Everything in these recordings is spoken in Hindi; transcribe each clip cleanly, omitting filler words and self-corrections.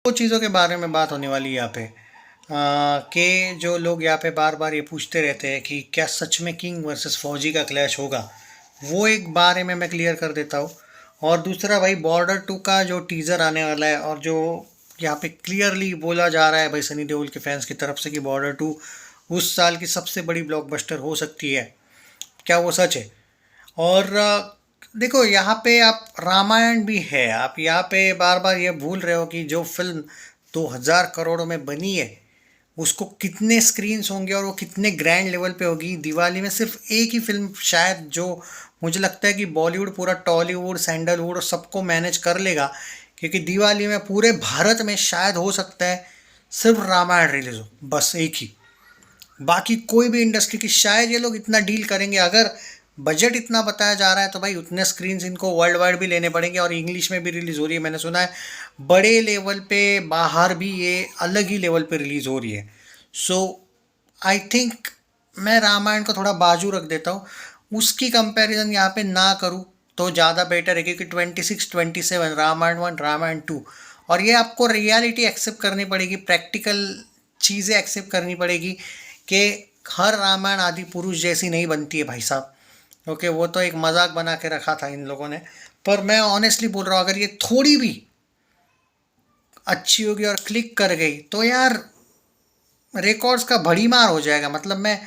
दो चीज़ों के बारे में बात होने वाली है यहाँ पे कि जो लोग यहाँ पे बार बार ये पूछते रहते हैं कि क्या सच में किंग वर्सेस फौजी का क्लैश होगा। वो एक बारे में मैं क्लियर कर देता हूँ। और दूसरा भाई बॉर्डर 2 का जो टीज़र आने वाला है और जो यहाँ पे क्लियरली बोला जा रहा है भाई सनी देओल के फैंस की तरफ से कि बॉर्डर 2 उस साल की सबसे बड़ी ब्लॉकबस्टर हो सकती है। क्या वो सच है? और देखो यहाँ पे आप रामायण भी है, आप यहाँ पे बार बार ये भूल रहे हो कि जो फिल्म 2000 करोड़ में बनी है उसको कितने स्क्रीन्स होंगे और वो कितने ग्रैंड लेवल पे होगी। दिवाली में सिर्फ एक ही फिल्म शायद जो मुझे लगता है कि बॉलीवुड पूरा टॉलीवुड सैंडलवुड सबको मैनेज कर लेगा, क्योंकि दिवाली में पूरे भारत में शायद हो सकता है सिर्फ रामायण रिलीज हो, बस एक ही। बाकी कोई भी इंडस्ट्री की शायद ये लोग इतना डील करेंगे। अगर बजट इतना बताया जा रहा है तो भाई उतने स्क्रीन्स इनको वर्ल्ड वाइड भी लेने पड़ेंगे और इंग्लिश में भी रिलीज़ हो रही है। मैंने सुना है बड़े लेवल पे बाहर भी ये अलग ही लेवल पे रिलीज़ हो रही है। सो आई थिंक मैं रामायण को थोड़ा बाजू रख देता हूँ, उसकी कंपैरिजन यहाँ पे ना करूँ तो ज़्यादा बेटर है, क्योंकि 26-27 रामायण 1 रामायण 2। और ये आपको रियलिटी एक्सेप्ट करनी पड़ेगी, प्रैक्टिकल चीज़ें एक्सेप्ट करनी पड़ेगी कि हर रामायण आदि पुरुष जैसी नहीं बनती है भाई साहब। ओके, वो तो एक मजाक बना के रखा था इन लोगों ने। पर मैं ऑनेस्टली बोल रहा हूँ अगर ये थोड़ी भी अच्छी होगी और क्लिक कर गई तो यार रिकॉर्ड्स का भड़ीमार हो जाएगा। मतलब मैं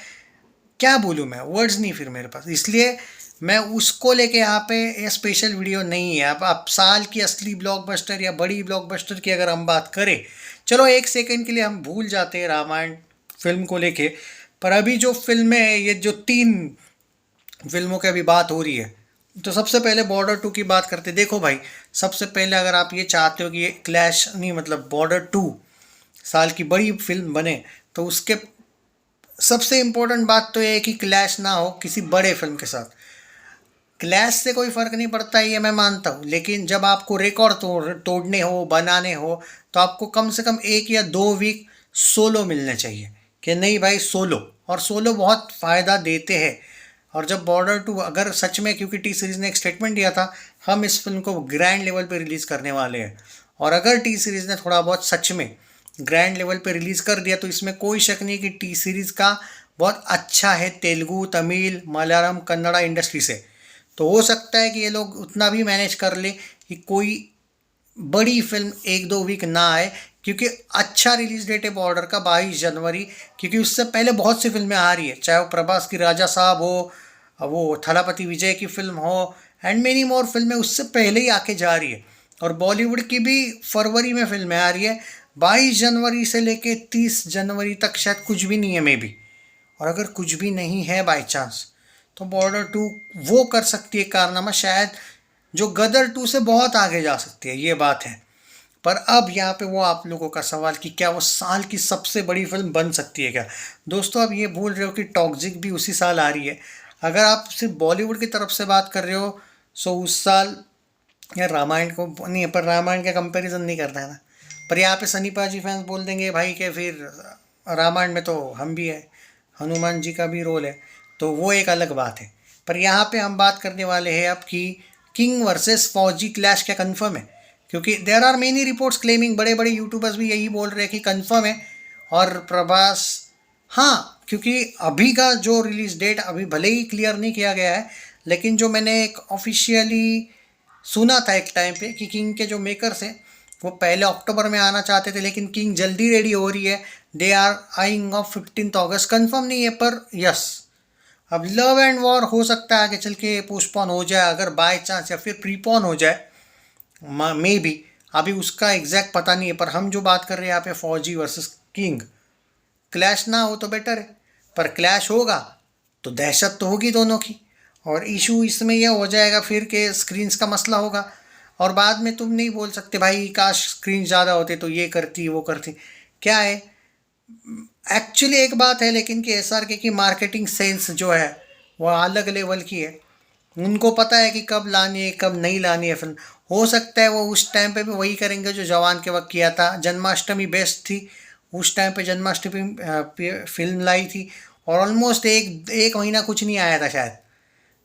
क्या बोलूँ, मैं वर्ड्स नहीं फिर मेरे पास। इसलिए मैं उसको लेके यहाँ पे ये स्पेशल वीडियो नहीं है। अब साल की असली ब्लॉकबस्टर या बड़ी ब्लॉकबस्टर की अगर हम बात करें, चलो एक सेकंड के लिए हम भूल जाते हैं रामायण फिल्म को लेके। पर अभी जो फिल्म है, ये जो 3 फिल्मों की अभी बात हो रही है, तो सबसे पहले बॉर्डर 2 की बात करते। देखो भाई, सबसे पहले अगर आप ये चाहते हो कि ये क्लैश नहीं, मतलब बॉर्डर 2 साल की बड़ी फिल्म बने, तो उसके सबसे इम्पोर्टेंट बात तो ये है कि क्लैश ना हो किसी बड़े फिल्म के साथ। क्लैश से कोई फ़र्क नहीं पड़ता, ये मैं मानता हूँ, लेकिन जब आपको रिकॉर्ड तोड़ने हो, बनाने हो, तो आपको कम से कम 1 या 2 वीक सोलो मिलने चाहिए कि नहीं भाई सोलो। और सोलो बहुत फ़ायदा देते हैं। और जब बॉर्डर 2 अगर सच में, क्योंकि टी सीरीज़ ने एक स्टेटमेंट दिया था हम इस फिल्म को ग्रैंड लेवल पे रिलीज़ करने वाले हैं, और अगर टी सीरीज़ ने थोड़ा बहुत सच में ग्रैंड लेवल पे रिलीज़ कर दिया तो इसमें कोई शक नहीं कि टी सीरीज़ का बहुत अच्छा है तेलुगु, तमिल, मलयालम, कन्नड़ा इंडस्ट्री से। तो हो सकता है कि ये लोग उतना भी मैनेज कर ले कि कोई बड़ी फिल्म 1-2 वीक ना आए, क्योंकि अच्छा रिलीज डेट है बॉर्डर का 22 जनवरी। क्योंकि उससे पहले बहुत सी फिल्में आ रही है, चाहे वो प्रभास की राजा साहब हो, वो थलापति विजय की फिल्म हो, एंड मेनी मोर फिल्में उससे पहले ही आके जा रही है। और बॉलीवुड की भी फरवरी में फिल्में आ रही है। 22 जनवरी से लेके 30 जनवरी तक शायद कुछ भी नहीं है मे बी। और अगर कुछ भी नहीं है बाई चांस, तो बॉर्डर 2 वो कर सकती है कारनामा शायद जो गदर 2 से बहुत आगे जा सकती है, ये बात है। पर अब यहाँ पे वो आप लोगों का सवाल कि क्या वो साल की सबसे बड़ी फिल्म बन सकती है क्या। दोस्तों, आप ये भूल रहे हो कि टॉक्सिक भी उसी साल आ रही है। अगर आप सिर्फ बॉलीवुड की तरफ से बात कर रहे हो, सो उस साल या रामायण को नहीं है, पर रामायण का कंपैरिजन नहीं करना है ना। पर यहाँ पे सनी पाजी फैंस बोल देंगे भाई के फिर रामायण में तो हम भी है, हनुमान जी का भी रोल है, तो वो एक अलग बात है। पर यहाँ पे हम बात करने वाले हैं अब कि किंग वर्सेस फौजी क्लैश क्या कंफर्म है। क्योंकि there are many reports claiming, बड़े बड़े यूट्यूबर्स भी यही बोल रहे हैं कि कंफर्म है। और प्रभास, हाँ, क्योंकि अभी का जो रिलीज डेट अभी भले ही क्लियर नहीं किया गया है, लेकिन जो मैंने एक ऑफिशियली सुना था एक टाइम पे कि किंग के जो मेकर्स हैं वो पहले अक्टूबर में आना चाहते थे, लेकिन किंग जल्दी रेडी हो रही है। दे आर आइंग ऑफ 15 अगस्त, कंफर्म नहीं है पर यस। अब लव एंड वॉर हो सकता है आगे चल के पोस्टपोन हो जाए अगर बाय चांस, या फिर प्रीपोन हो जाए मे बी। अभी उसका एग्जैक्ट पता नहीं है। पर हम जो बात कर रहे हैं यहाँ पे फौजी वर्सेस किंग, क्लैश ना हो तो बेटर है। पर क्लैश होगा तो दहशत तो होगी दोनों की। और इशू इसमें यह हो जाएगा फिर के स्क्रीन्स का मसला होगा। और बाद में तुम नहीं बोल सकते भाई काश स्क्रीन ज़्यादा होते तो ये करती वो करती। क्या है एक्चुअली एक बात है, लेकिन कि एसआरके की मार्केटिंग सेंस जो है वो अलग लेवल की है। उनको पता है कि कब लानी है कब नहीं लानी है फिल्म। हो सकता है वो उस टाइम पे भी वही करेंगे जो जवान के वक्त किया था। जन्माष्टमी बेस्ट थी, उस टाइम पे जन्माष्टमी फिल्म लाई थी और ऑलमोस्ट एक एक महीना कुछ नहीं आया था शायद।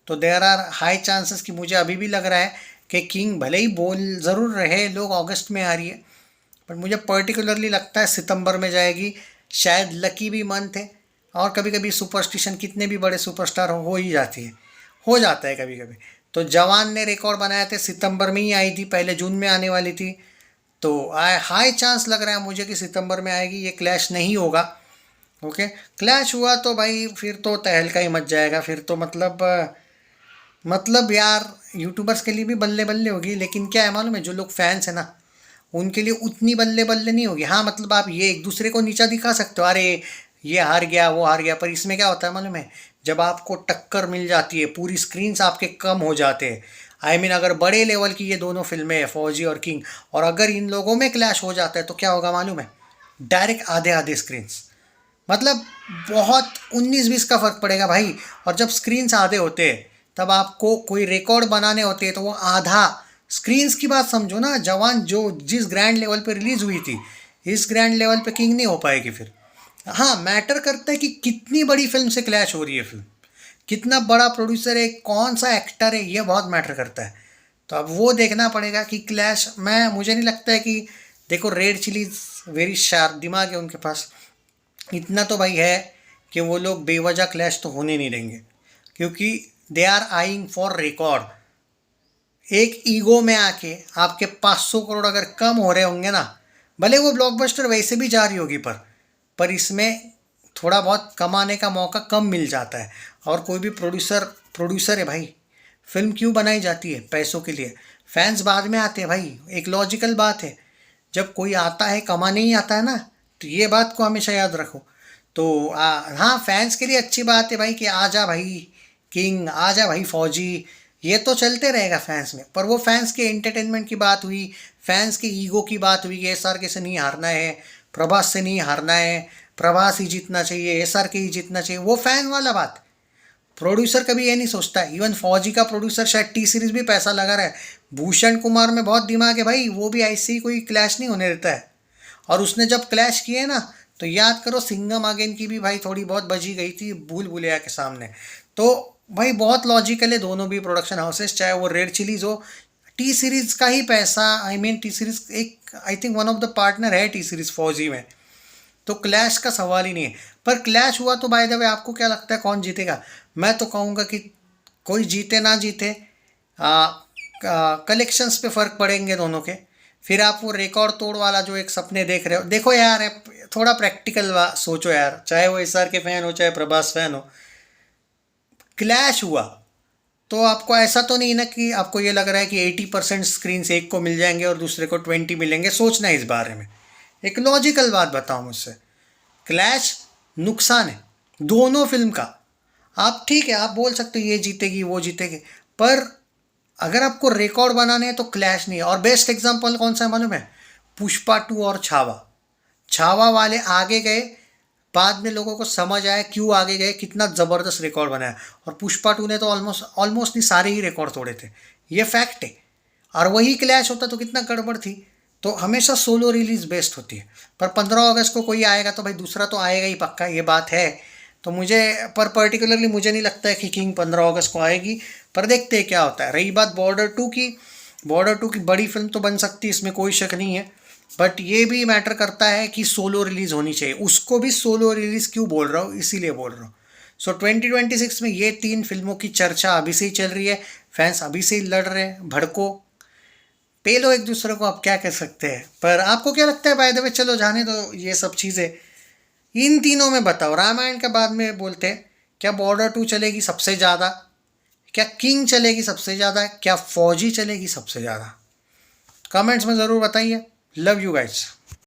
तो देर आर हाई चांसेस कि मुझे अभी भी लग रहा है कि किंग भले ही बोल ज़रूर रहे लोग अगस्त में आ रही है, बट मुझे पर्टिकुलरली लगता है सितंबर में जाएगी। शायद लकी भी मंथ है, और कभी कभी सुपरस्टिशन कितने भी बड़े सुपरस्टार हो ही जाती है, हो जाता है कभी कभी। तो जवान ने रिकॉर्ड बनाया थे, सितंबर में ही आई थी, पहले जून में आने वाली थी। तो हाई चांस लग रहा है मुझे कि सितंबर में आएगी, ये क्लैश नहीं होगा। ओके, क्लैश हुआ तो भाई फिर तो तहलका ही मच जाएगा, फिर तो मतलब यार यूट्यूबर्स के लिए भी बल्ले बल्ले होगी। लेकिन क्या है मालूम है, जो लोग फैंस है ना, उनके लिए उतनी बल्ले बल्ले नहीं होगी। हाँ मतलब आप ये एक दूसरे को नीचा दिखा सकते हो, अरे ये हार गया वो हार गया, पर इसमें क्या होता है मालूम है, जब आपको टक्कर मिल जाती है, पूरी स्क्रीन्स आपके कम हो जाते हैं। आई मीन अगर बड़े लेवल की ये दोनों फिल्में हैं, फौजी और किंग, और अगर इन लोगों में क्लैश हो जाता है तो क्या होगा मालूम है, डायरेक्ट आधे आधे स्क्रीन्स, मतलब बहुत 19-20 का फ़र्क पड़ेगा भाई। और जब स्क्रीन्स आधे होते हैं, तब आपको कोई रिकॉर्ड बनाने होते हैं, तो वो आधा स्क्रीन्स की बात समझो ना। जवान जो जिस ग्रैंड लेवल पे रिलीज़ हुई थी, इस ग्रैंड लेवल पे किंग नहीं हो पाएगी फिर। हाँ, मैटर करता है कि कितनी बड़ी फिल्म से क्लैश हो रही है फिल्म, कितना बड़ा प्रोड्यूसर है, कौन सा एक्टर है, ये बहुत मैटर करता है। तो अब वो देखना पड़ेगा कि क्लैश, मुझे नहीं लगता है कि, देखो रेड चिलीज वेरी शार्प दिमाग है उनके पास, इतना तो भाई है कि वो लोग बेवजह क्लैश तो होने नहीं देंगे, क्योंकि they are eyeing for record. एक ईगो में आके आपके 500 करोड़ अगर कम हो रहे होंगे ना, भले वो ब्लॉकबस्टर वैसे भी जा रही होगी, पर इसमें थोड़ा बहुत कमाने का मौका कम मिल जाता है। और कोई भी प्रोड्यूसर है भाई, फिल्म क्यों बनाई जाती है, पैसों के लिए। फैंस बाद में आते हैं भाई, एक लॉजिकल बात है। जब कोई आता है कमाने ही आता है ना, तो ये बात को हमेशा याद रखो। तो हाँ, फैंस के लिए अच्छी बात है भाई कि आ जा भाई किंग, आ जा भाई फौजी, ये तो चलते रहेगा फैंस में। पर वो फैंस के एंटरटेनमेंट की बात हुई, फैंस के ईगो की बात हुई कि SRK से नहीं हारना है, प्रभास से नहीं हारना है, प्रभास ही जीतना चाहिए, SRK ही जीतना चाहिए, वो फैन वाला बात। प्रोड्यूसर कभी ये नहीं सोचता। इवन फौजी का प्रोड्यूसर शायद T सीरीज भी पैसा लगा रहा है। भूषण कुमार में बहुत दिमाग है भाई, वो भी ऐसे ही कोई क्लैश नहीं होने देता है। और उसने जब क्लैश किए ना, तो याद करो सिंघम अगेन की भी भाई थोड़ी बहुत बजी गई थी भूल भुलैया के सामने। तो भाई बहुत लॉजिकल है दोनों भी प्रोडक्शन हाउसेस, चाहे वो रेड चिलीज हो, T सीरीज का ही पैसा। आई मीन T सीरीज एक, I think one of the partner है T सीरीज फौजी में, तो क्लैश का सवाल ही नहीं है। पर क्लैश हुआ तो बाय द वे आपको क्या लगता है कौन जीतेगा? मैं तो कहूँगा कि कोई जीते ना जीते, कलेक्शंस पे फ़र्क पड़ेंगे दोनों के। फिर आप वो रिकॉर्ड तोड़ वाला जो एक सपने देख रहे हो, देखो यार थोड़ा प्रैक्टिकल सोचो यार, चाहे वो SRK फैन हो चाहे प्रभास फैन हो, क्लैश हुआ तो आपको ऐसा तो नहीं ना कि आपको ये लग रहा है कि 80% स्क्रीन से एक को मिल जाएंगे और दूसरे को 20 मिलेंगे। सोचना है इस बारे में, एक लॉजिकल बात बताओ मुझसे। क्लैश नुकसान है दोनों फिल्म का। आप ठीक है, आप बोल सकते हो ये जीतेगी वो जीतेगी, पर अगर आपको रिकॉर्ड बनाने हैं तो क्लैश नहीं है। और बेस्ट एग्जांपल कौन सा है मालूम है? पुष्पा 2 और छावा। छावा वाले आगे गए, बाद में लोगों को समझ आया क्यों आगे गए, कितना ज़बरदस्त रिकॉर्ड बनाया। और पुष्पा 2 ने तो ऑलमोस्ट नहीं सारे ही रिकॉर्ड तोड़े थे, ये फैक्ट है। और वही क्लैश होता तो कितना गड़बड़ थी। तो हमेशा सोलो रिलीज बेस्ट होती है। पर 15 अगस्त को कोई आएगा तो भाई दूसरा तो आएगा ही पक्का, ये बात है। तो मुझे पर्टिकुलरली मुझे नहीं लगता है कि किंग 15 अगस्त को आएगी, पर देखते हैं क्या होता है। रही बात बॉर्डर 2 की बड़ी फिल्म तो बन सकती है, इसमें कोई शक नहीं है। बट ये भी मैटर करता है कि सोलो रिलीज होनी चाहिए, उसको भी सोलो रिलीज क्यों बोल रहा हूँ, इसीलिए बोल रहा हूँ। सो 2026 में ये 3 फिल्मों की चर्चा अभी से ही चल रही है, फैंस अभी से ही लड़ रहे हैं, भड़को पेलो एक दूसरे को, आप क्या कह सकते हैं। पर आपको क्या लगता है बाय द वे, चलो जाने दो ये सब चीज़ें, इन तीनों में बताओ, रामायण के बाद में बोलते हैं, क्या बॉर्डर 2 चलेगी सबसे ज़्यादा, क्या किंग चलेगी सबसे ज़्यादा, क्या फौजी चलेगी सबसे ज़्यादा? कमेंट्स में ज़रूर बताइए। Love you guys.